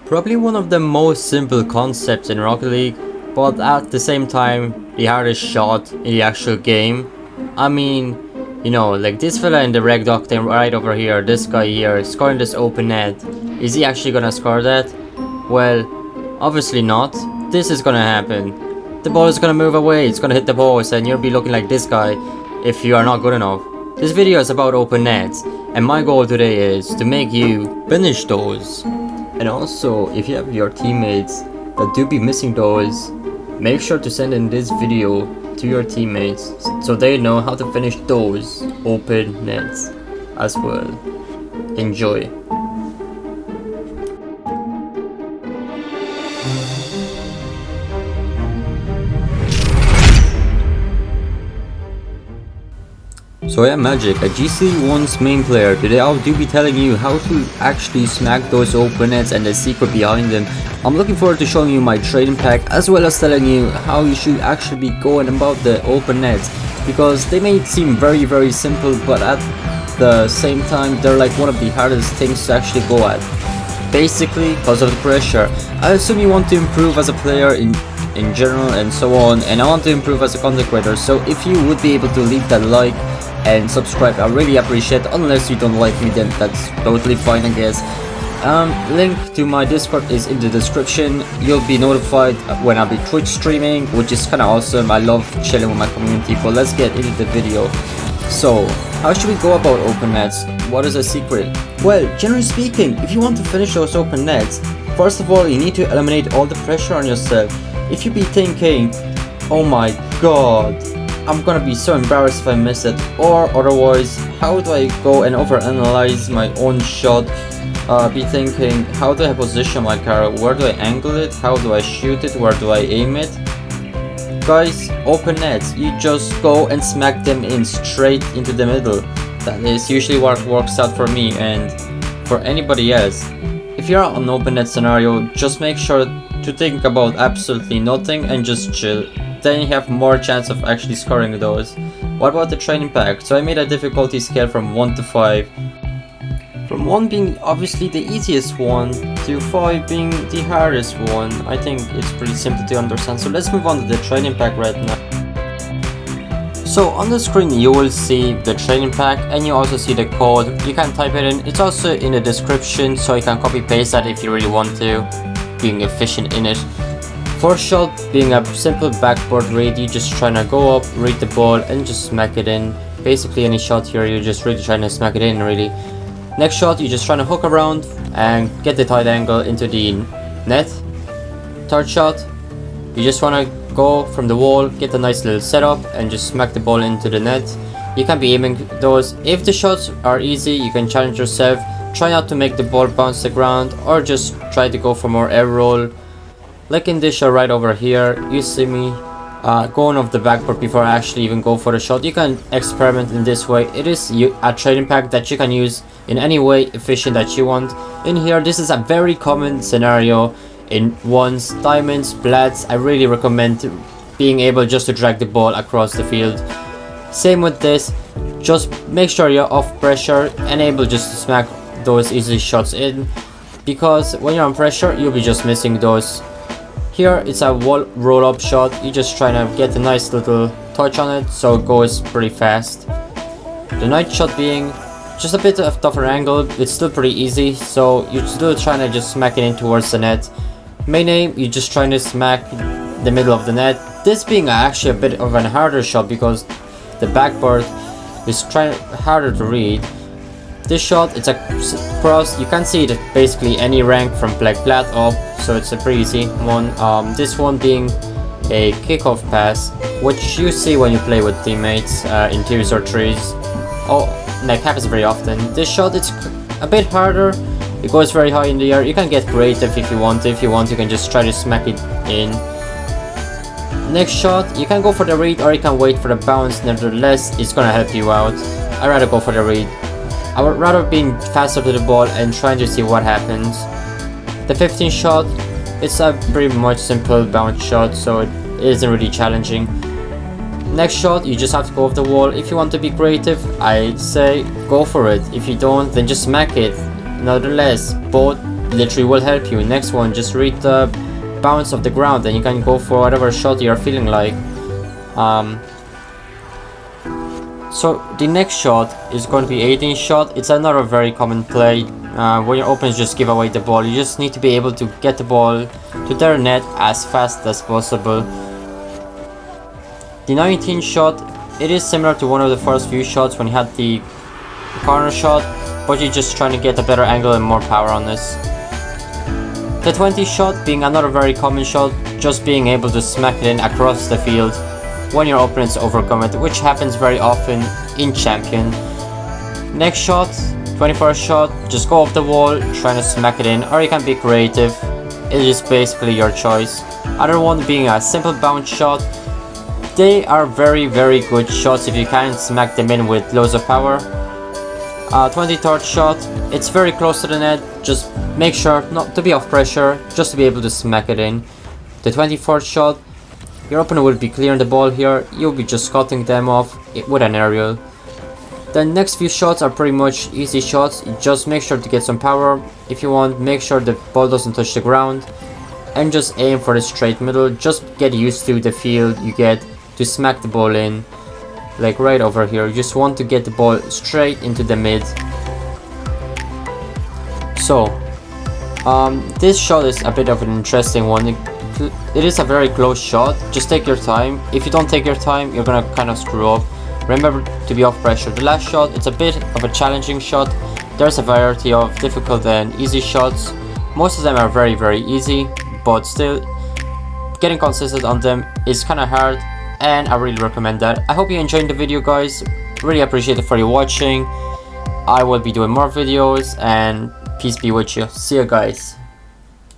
Probably one of the most simple concepts in Rocket League, but at the same time, the hardest shot in the actual game. I mean, you know, like this fella in the red octane right over here, this guy here, scoring this open net. Is he actually gonna score that? Well, obviously not. This is gonna happen. The ball is gonna move away, it's gonna hit the post, and you'll be looking like this guy if you are not good enough. This video is about open nets, and my goal today is to make you finish those. And also, if you have your teammates that do be missing those, make sure to send in this video to your teammates so they know how to finish those open nets as well. Enjoy. So I am Magic, a GC1's main player. Today I'll be telling you how to actually smack those open nets and the secret behind them. I'm looking forward to showing you my trading pack, as well as telling you how you should actually be going about the open nets, because they may seem very simple, but at the same time they're like one of the hardest things to actually go at. Basically, because of the pressure. I assume you want to improve as a player in general and so on, and I want to improve as a content creator, so if you would be able to leave that like and subscribe, I really appreciate it. Unless you don't like me, then that's totally fine, I guess. Link to my Discord is in the description. You'll be notified when I'll be Twitch streaming, which is kinda awesome. I love chilling with my community, but let's get into the video. So, how should we go about open nets? What is a secret? Well, generally speaking, if you want to finish those open nets, first of all, you need to eliminate all the pressure on yourself. If you be thinking, oh my god, I'm gonna be so embarrassed if I miss it, or otherwise, how do I go and overanalyze my own shot? Be thinking, how do I position my car? Where do I angle it? How do I shoot it? Where do I aim it? Guys, open nets, you just go and smack them in straight into the middle. That is usually what works out for me and for anybody else. If you're on an open net scenario, just make sure to think about absolutely nothing and just chill. Then you have more chance of actually scoring those. What about the training pack? So I made a difficulty scale from 1 to 5. From 1 being obviously the easiest one to 5 being the hardest one. I think it's pretty simple to understand. So let's move on to the training pack right now. So on the screen you will see the training pack, and you also see the code. You can type it in. It's also in the description, so you can copy paste that if you really want to, being efficient in it. First shot being a simple backboard read, you just trying to go up, read the ball and just smack it in. Basically any shot here, you're just really trying to smack it in really. Next shot, you're just trying to hook around and get the tight angle into the net. Third shot, you just want to go from the wall, get a nice little setup and just smack the ball into the net. You can be aiming those. If the shots are easy, you can challenge yourself. Try not to make the ball bounce the ground, or just try to go for more air roll. Like in this shot right over here, you see me going off the backboard before I actually even go for the shot. You can experiment in this way. It is a trading pack that you can use in any way efficient that you want. In here, this is a very common scenario in ones, diamonds, plats. I really recommend being able just to drag the ball across the field. Same with this, just make sure you're off pressure and able just to smack those easy shots in, because when you're on pressure, you'll be just missing those. Here it's a wall roll up shot, you just trying to get a nice little touch on it so it goes pretty fast. The night shot being just a bit of tougher angle, it's still pretty easy, so you're still trying to just smack it in towards the net. Main aim, you're just trying to smack the middle of the net. This being actually a bit of a harder shot because the backboard is harder to read. This shot, it's a cross, you can see it at basically any rank from black plat up, so it's a pretty easy one. This one being a kickoff pass, which you see when you play with teammates in 2s or 3s. Oh, that happens very often. This shot, it's a bit harder, it goes very high in the air. You can get creative if you want to. If you want, you can just try to smack it in. Next shot, you can go for the read or you can wait for the bounce. Nevertheless, it's gonna help you out. I'd rather go for the read. I would rather being faster to the ball and trying to see what happens. The 15 shot, it's a pretty much simple bounce shot, so it isn't really challenging. Next shot, you just have to go off the wall. If you want to be creative, I say go for it. If you don't, then just smack it. Nevertheless, both literally will help you. Next one, just read the bounce of the ground and you can go for whatever shot you're feeling like. So the next shot is going to be 18 shot. It's another very common play. When your opponents just give away the ball, you just need to be able to get the ball to their net as fast as possible. The 19 shot, it is similar to one of the first few shots when you had the corner shot, but you're just trying to get a better angle and more power on this. The 20 shot being another very common shot, just being able to smack it in across the field when your opponents overcome it, which happens very often in Champion. Next shot, 21st shot, just go off the wall, trying to smack it in, or you can be creative. It is basically your choice. Other one being a simple bounce shot. They are very good shots if you can smack them in with loads of power. 23rd shot, it's very close to the net, just make sure not to be off pressure, just to be able to smack it in. The 24th shot, your opponent will be clearing the ball here, you'll be just cutting them off with an aerial. The next few shots are pretty much easy shots, just make sure to get some power. If you want, make sure the ball doesn't touch the ground, and just aim for the straight middle. Just get used to the field you get to smack the ball in. Like right over here, you just want to get the ball straight into the mid. So this shot is a bit of an interesting one. It is a very close shot, just take your time. If you don't take your time, you're gonna kind of screw up. Remember to be off pressure. The last shot, it's a bit of a challenging shot. There's a variety of difficult and easy shots. Most of them are very easy, but still getting consistent on them is kind of hard, and I really recommend that. I hope you enjoyed the video, guys. Really appreciate it for you watching. I will be doing more videos, and peace be with you. See you guys.